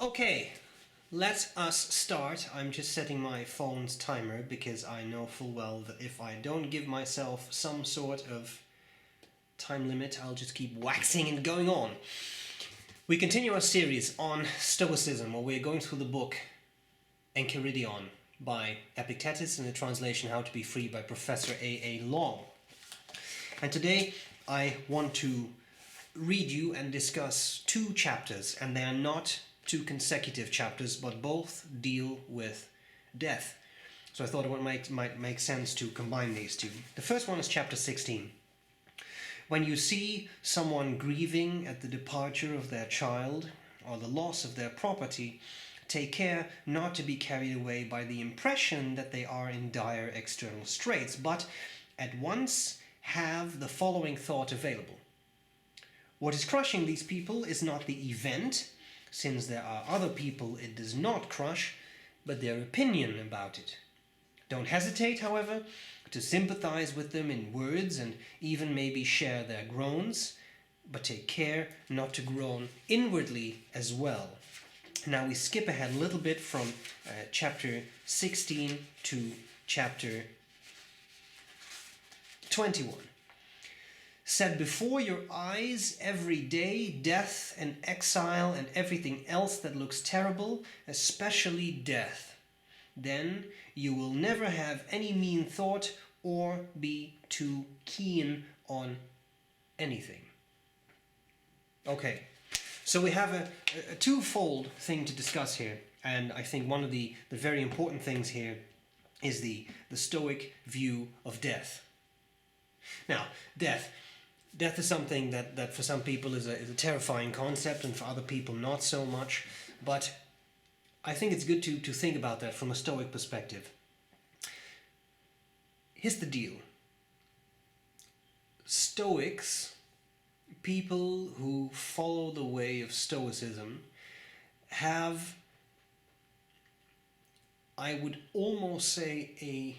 Okay, let us start. I'm just setting my phone's timer because I know full well that if I don't give myself some sort of time limit, I'll just keep waxing and going on. We continue our series on Stoicism, where we're going through the book Enchiridion by Epictetus in the translation How to Be Free by Professor A.A. Long. And today I want to read you and discuss two chapters, and they are not two consecutive chapters, but both deal with death. So I thought it might make sense to combine these two. The first one is chapter 16. When you see someone grieving at the departure of their child or the loss of their property, take care not to be carried away by the impression that they are in dire external straits, but at once have the following thought available. What is crushing these people is not the event, since there are other people it does not crush, but their opinion about it. Don't hesitate, however, to sympathize with them in words and even maybe share their groans, but take care not to groan inwardly as well. Now we skip ahead a little bit from chapter 16 to chapter 21. Set before your eyes every day death and exile and everything else that looks terrible, especially death. Then you will never have any mean thought or be too keen on anything. Okay, so we have a twofold thing to discuss here, and I think one of the very important things here is the Stoic view of death. Now, death is something that for some people is a terrifying concept, and for other people not so much, but I think it's good to think about that from a Stoic perspective. Here's the deal. Stoics, people who follow the way of Stoicism, have, I would almost say, a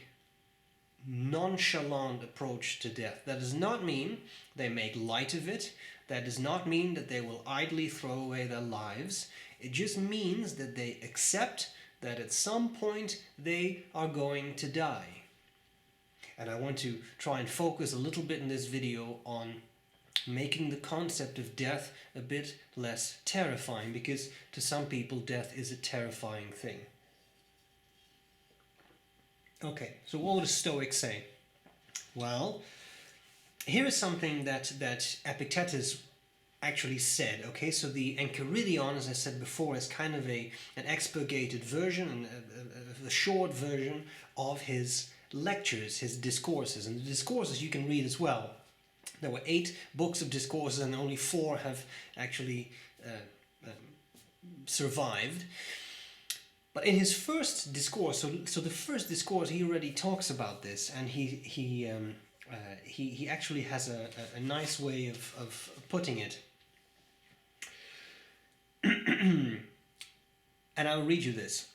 nonchalant approach to death. That does not mean they make light of it. That does not mean that they will idly throw away their lives. It just means that they accept that at some point they are going to die. And I want to try and focus a little bit in this video on making the concept of death a bit less terrifying, because to some people death is a terrifying thing. Okay, so what would a Stoic say? Well, here is something that Epictetus actually said. Okay, so the Enchiridion, as I said before, is kind of an expurgated version, and a short version of his lectures, his discourses. And the discourses you can read as well. There were 8 books of discourses, and only 4 have actually survived. But in his first discourse, so the first discourse, he already talks about this, and he actually has a nice way of putting it. And I'll read you this.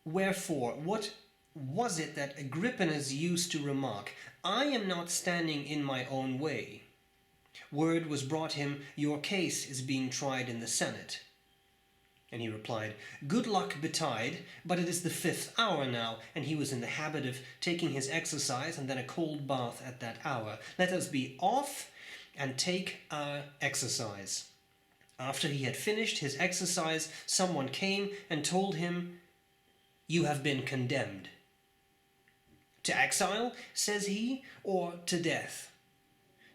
Wherefore, what was it that Agrippinus used to remark? I am not standing in my own way. Word was brought him, your case is being tried in the Senate. And he replied, good luck betide, but it is the 5th hour now, and he was in the habit of taking his exercise and then a cold bath at that hour. Let us be off and take our exercise. After he had finished his exercise, someone came and told him, you have been condemned. To exile, says he, or to death?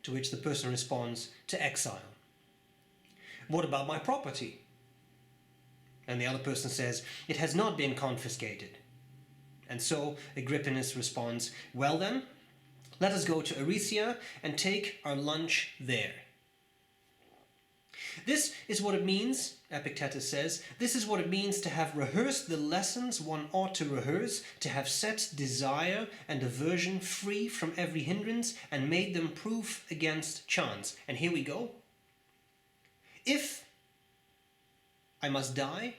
To which the person responds, to exile. What about my property? And the other person says, it has not been confiscated. And so Agrippinus responds, well then, let us go to Erythia and take our lunch there. This is what it means, Epictetus says, this is what it means to have rehearsed the lessons one ought to rehearse, to have set desire and aversion free from every hindrance and made them proof against chance. And here we go. If I must die,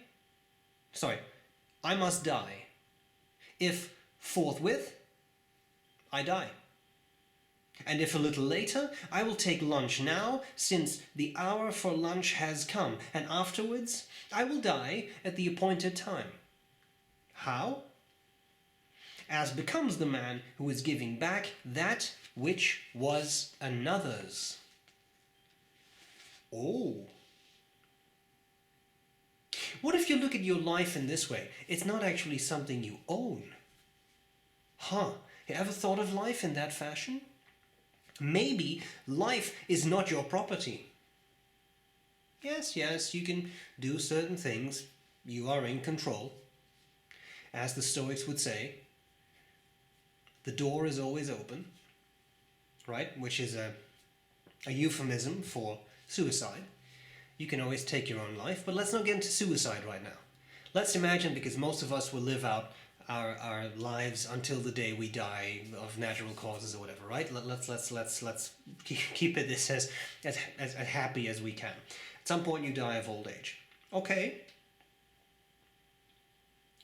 if forthwith I die. And if a little later, I will take lunch now, since the hour for lunch has come, and afterwards I will die at the appointed time. How? As becomes the man who is giving back that which was another's. Oh. What if you look at your life in this way? It's not actually something you own. Huh, you ever thought of life in that fashion? Maybe life is not your property. Yes, you can do certain things. You are in control. As the Stoics would say, the door is always open, right? Which is a euphemism for suicide. You can always take your own life, but let's not get into suicide right now. Let's imagine, because most of us will live out our lives until the day we die of natural causes or whatever, right? Let's keep it this as happy as we can. At some point you die of old age. Okay.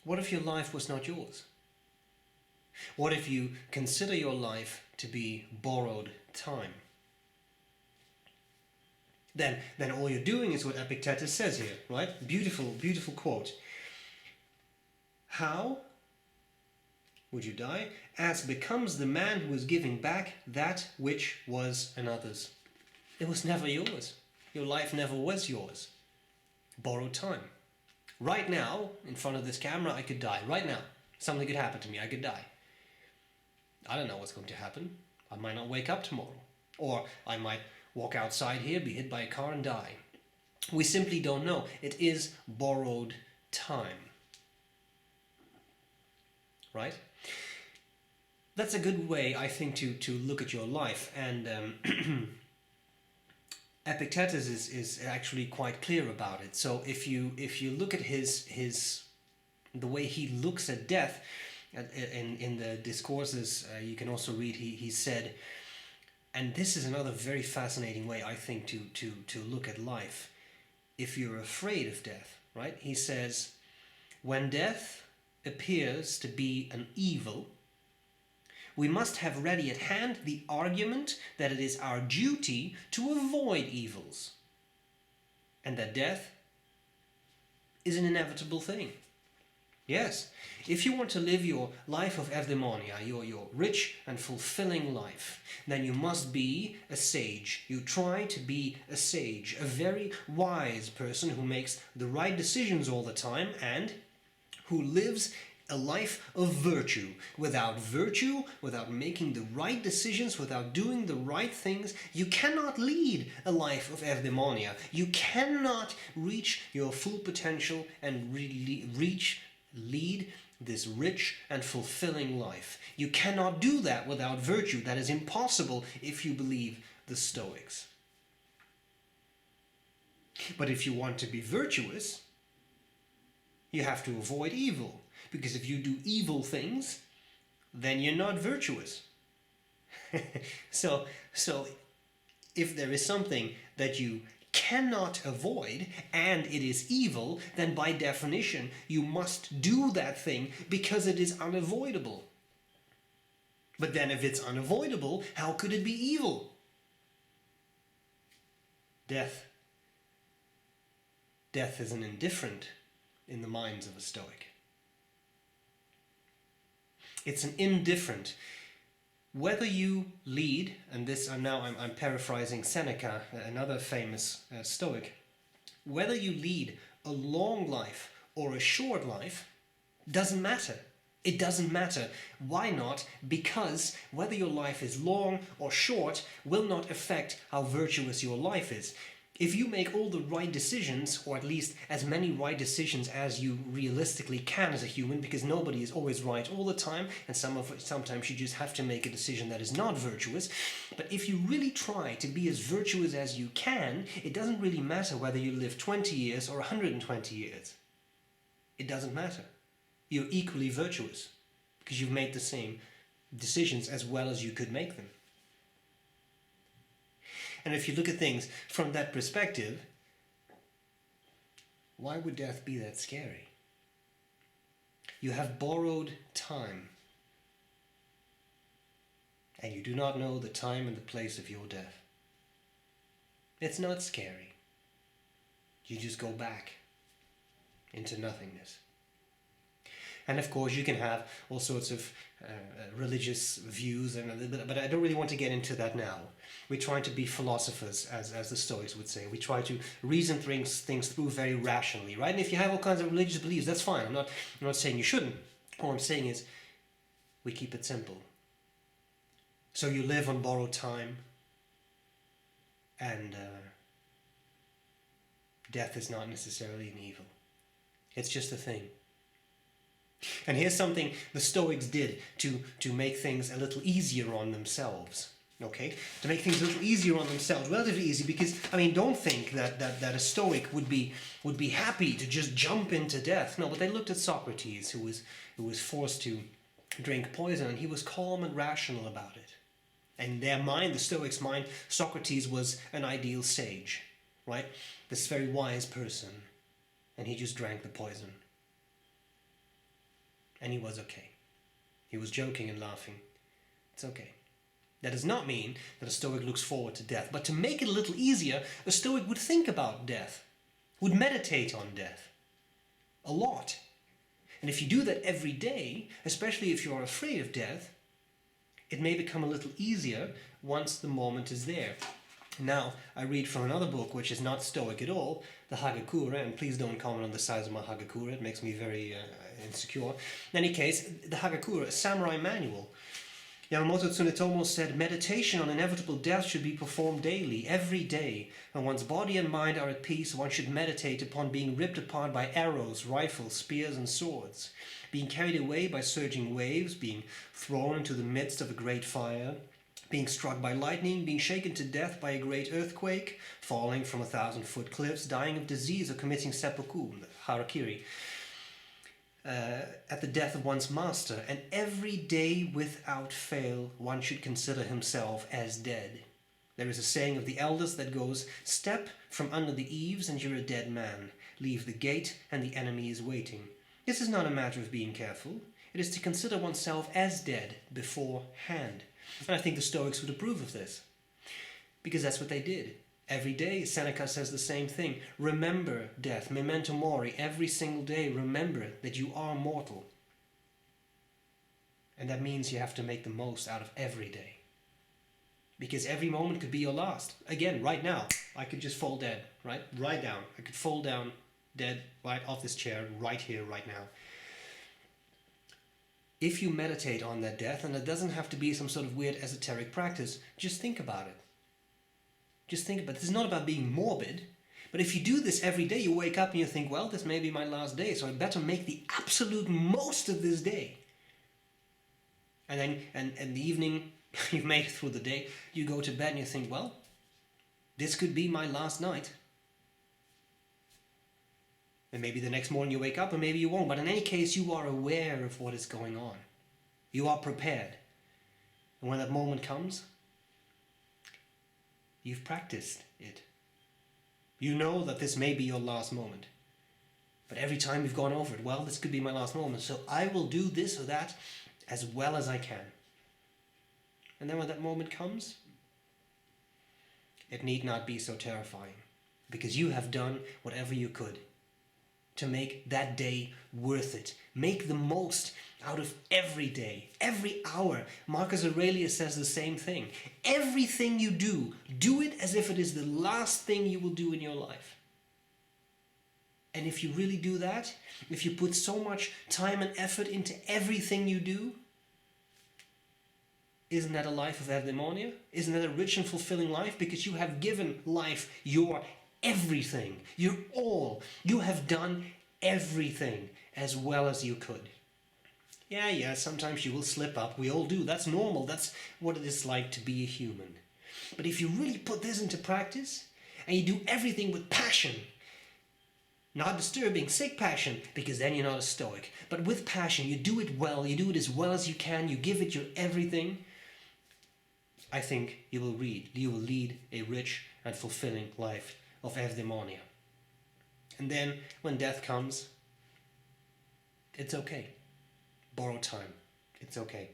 What if your life was not yours? What if you consider your life to be borrowed time? Then all you're doing is what Epictetus says here, right? Beautiful, beautiful quote. How would you die? As becomes the man who is giving back that which was another's. It was never yours. Your life never was yours. Borrowed time. Right now, in front of this camera, I could die. Right now. Something could happen to me. I could die. I don't know what's going to happen. I might not wake up tomorrow. Or I might walk outside here, be hit by a car and die. We simply don't know. It is borrowed time. Right? That's a good way, I think, to look at your life. And Epictetus is actually quite clear about it. So if you look at the way he looks at death, in the discourses, you can also read, he said, and this is another very fascinating way, I think, to look at life. If you're afraid of death, right? He says, when death appears to be an evil, we must have ready at hand the argument that it is our duty to avoid evils, and that death is an inevitable thing. Yes, if you want to live your life of eudaimonia, your rich and fulfilling life, then you must be a sage. You try to be a sage, a very wise person who makes the right decisions all the time and who lives a life of virtue. Without virtue, without making the right decisions, without doing the right things, you cannot lead a life of eudaimonia. You cannot reach your full potential and lead this rich and fulfilling life. You cannot do that without virtue. That is impossible if you believe the Stoics. But if you want to be virtuous, you have to avoid evil. Because if you do evil things, then you're not virtuous. So if there is something that you cannot avoid and it is evil, then by definition you must do that thing because it is unavoidable. But then if it's unavoidable, how could it be evil? Death is an indifferent in the minds of a Stoic. It's an indifferent. Whether you lead, and this I'm paraphrasing Seneca, another famous Stoic, whether you lead a long life or a short life doesn't matter. It doesn't matter. Why not? Because whether your life is long or short will not affect how virtuous your life is. If you make all the right decisions, or at least as many right decisions as you realistically can as a human, because nobody is always right all the time, and sometimes you just have to make a decision that is not virtuous, but if you really try to be as virtuous as you can, it doesn't really matter whether you live 20 years or 120 years. It doesn't matter. You're equally virtuous, because you've made the same decisions as well as you could make them. And if you look at things from that perspective, why would death be that scary? You have borrowed time. and you do not know the time and the place of your death. It's not scary. You just go back into nothingness. And of course you can have all sorts of religious views, but I don't really want to get into that now. We're trying to be philosophers, as the Stoics would say. We try to reason things through very rationally, right? And if you have all kinds of religious beliefs, that's fine. I'm not saying you shouldn't. All I'm saying is we keep it simple. So you live on borrowed time, and death is not necessarily an evil. It's just a thing. And here's something the Stoics did to make things a little easier on themselves. Okay? To make things a little easier on themselves, relatively easy, because, I mean, don't think that a Stoic would be happy to just jump into death. No, but they looked at Socrates, who was forced to drink poison, and he was calm and rational about it. And in their mind, the Stoics' mind, Socrates was an ideal sage, right? This very wise person, and he just drank the poison. And he was okay. He was joking and laughing. It's okay. That does not mean that a Stoic looks forward to death. But to make it a little easier, a Stoic would think about death, would meditate on death a lot. And if you do that every day, especially if you're afraid of death, it may become a little easier once the moment is there. Now, I read from another book which is not Stoic at all, the Hagakure, and please don't comment on the size of my Hagakure, it makes me very insecure. In any case, the Hagakure, a samurai manual. Yamamoto Tsunetomo said, meditation on inevitable death should be performed daily, every day. When one's body and mind are at peace, one should meditate upon being ripped apart by arrows, rifles, spears and swords, being carried away by surging waves, being thrown into the midst of a great fire, being struck by lightning, being shaken to death by a great earthquake, falling from 1,000-foot cliffs, dying of disease or committing seppuku, harakiri, at the death of one's master. And every day without fail one should consider himself as dead. There is a saying of the elders that goes, step from under the eaves and you're a dead man. Leave the gate and the enemy is waiting. This is not a matter of being careful. It is to consider oneself as dead beforehand. And I think the Stoics would approve of this, because that's what they did. Every day, Seneca says the same thing. Remember death, memento mori, every single day. Remember that you are mortal. And that means you have to make the most out of every day. Because every moment could be your last. Again, right now, I could just fall dead, right? Right down. I could fall down dead right off this chair, right here, right now. If you meditate on that death, and it doesn't have to be some sort of weird esoteric practice, just think about it. Just think about it. This is not about being morbid, but if you do this every day, you wake up and you think, well, this may be my last day, so I better make the absolute most of this day. And then, and the evening, you've made it through the day, you go to bed and you think, well, this could be my last night. And maybe the next morning you wake up, and maybe you won't. But in any case, you are aware of what is going on. You are prepared. And when that moment comes, you've practiced it. You know that this may be your last moment. But every time you've gone over it, well, this could be my last moment, so I will do this or that as well as I can. And then when that moment comes, it need not be so terrifying, because you have done whatever you could to make that day worth it. Make the most out of every day, every hour. Marcus Aurelius says the same thing. Everything you do, do it as if it is the last thing you will do in your life. And if you really do that, if you put so much time and effort into everything you do, isn't that a life of eudaimonia? Isn't that a rich and fulfilling life? Because you have given life your everything, your all. You have done everything as well as you could. Yeah, sometimes you will slip up. We all do. That's normal. That's what it is like to be a human. But if you really put this into practice, and you do everything with passion, not disturbing, sick passion, because then you're not a Stoic, but with passion, you do it well, you do it as well as you can, you give it your everything, I think you will lead a rich and fulfilling life of eudaimonia. And then when death comes, it's okay. Borrow time. It's okay.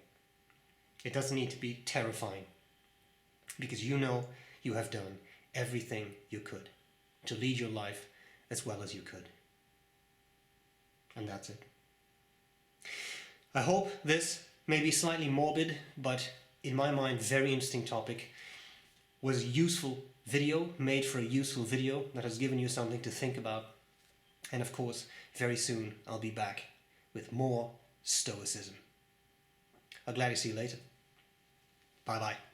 It doesn't need to be terrifying, because you know you have done everything you could to lead your life as well as you could. And that's it. I hope this, maybe slightly morbid, but in my mind very interesting topic, was a useful video, made for a useful video that has given you something to think about. And of course, very soon I'll be back with more Stoicism. I'll gladly see you later. Bye bye.